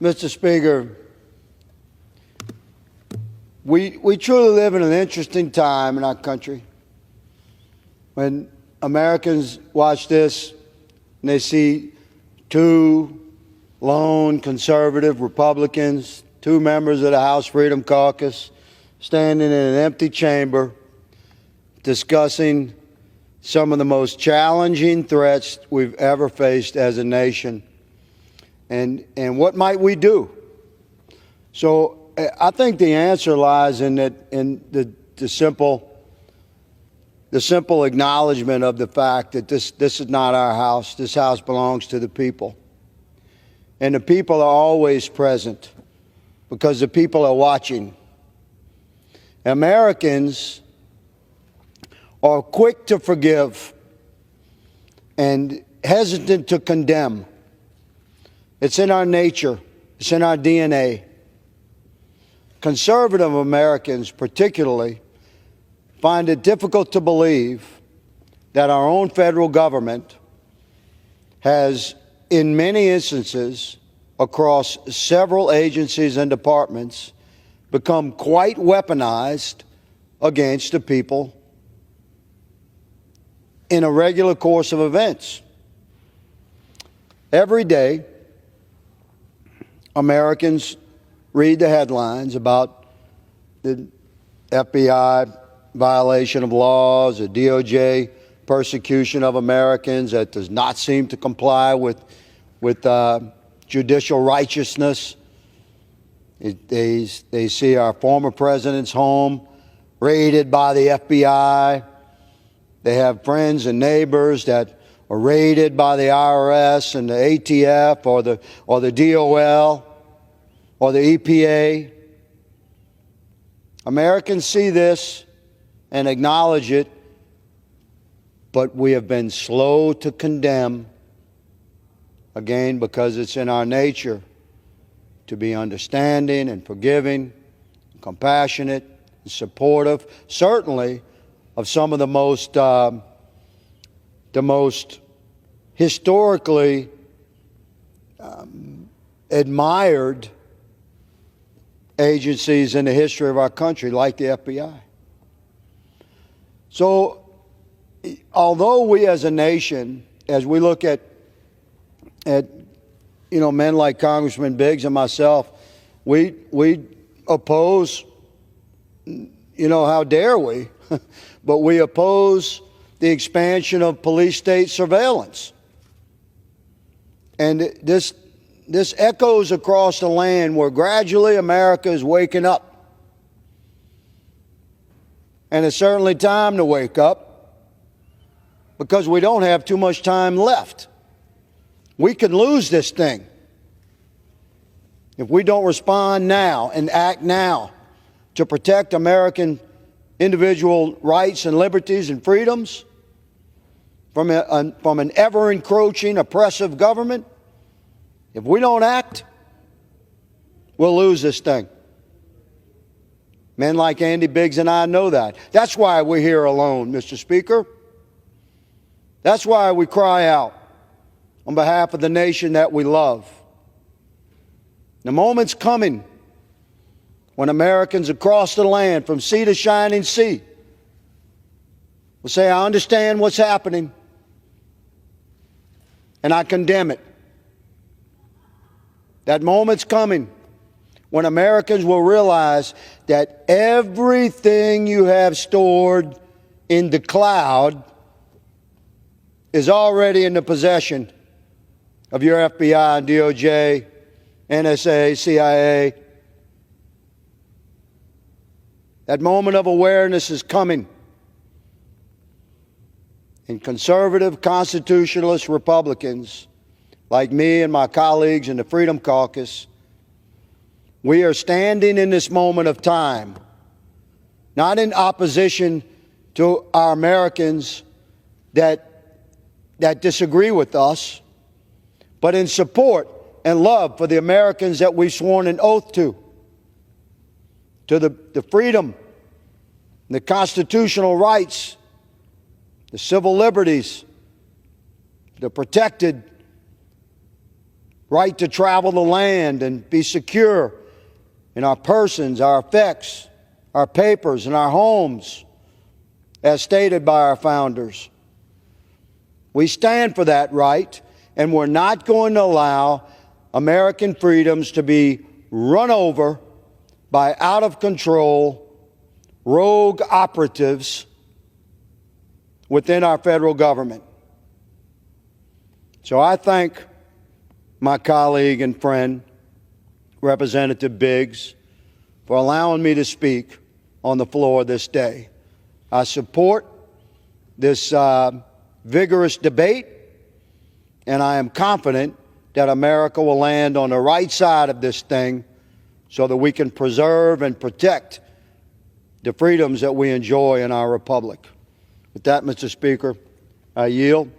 Mr. Speaker, we truly live in an interesting time in our country when Americans watch this and they see two lone conservative Republicans, two members of the House Freedom Caucus, standing in an empty chamber discussing some of the most challenging threats we've ever faced as a nation. And what might we do? So I think the answer lies in the simple acknowledgement of the fact that this is not our house. This house belongs to the people. And the people are always present because the people are watching. Americans are quick to forgive and hesitant to condemn. It's in our nature. It's in our DNA. Conservative Americans, particularly, find it difficult to believe that our own federal government has, in many instances, across several agencies and departments, become quite weaponized against the people in a regular course of events. Every day, Americans read the headlines about the FBI violation of laws, the DOJ persecution of Americans that does not seem to comply with judicial righteousness. They see our former president's home raided by the FBI. They have friends and neighbors that are raided by the IRS and the ATF or the DOL or the EPA. Americans see this and acknowledge it, but we have been slow to condemn, again, because it's in our nature to be understanding and forgiving, and compassionate and supportive, certainly of some of the most historically admired agencies in the history of our country, like the FBI. So, although we as a nation, as we look at men like Congressman Biggs and myself, we oppose, how dare we, but we oppose the expansion of police state surveillance. And this echoes across the land where gradually America is waking up. And it's certainly time to wake up because we don't have too much time left. We can lose this thing if we don't respond now and act now to protect American individual rights and liberties and freedoms from an ever-encroaching, oppressive government. If we don't act, we'll lose this thing. Men like Andy Biggs and I know that. That's why we're here alone, Mr. Speaker. That's why we cry out on behalf of the nation that we love. The moment's coming when Americans across the land, from sea to shining sea, will say, I understand what's happening, and I condemn it. That moment's coming when Americans will realize that everything you have stored in the cloud is already in the possession of your FBI and DOJ, NSA, CIA. That moment of awareness is coming. And conservative, constitutionalist Republicans, like me and my colleagues in the Freedom Caucus, we are standing in this moment of time, not in opposition to our Americans that disagree with us, but in support and love for the Americans that we've sworn an oath to the freedom, the constitutional rights, the civil liberties, the protected right to travel the land and be secure in our persons, our effects, our papers, and our homes, as stated by our founders. We stand for that right, and we're not going to allow American freedoms to be run over by out-of-control, rogue operatives within our federal government. So I thank my colleague and friend, Representative Biggs, for allowing me to speak on the floor this day. I support this vigorous debate, and I am confident that America will land on the right side of this thing so that we can preserve and protect the freedoms that we enjoy in our republic. With that, Mr. Speaker, I yield.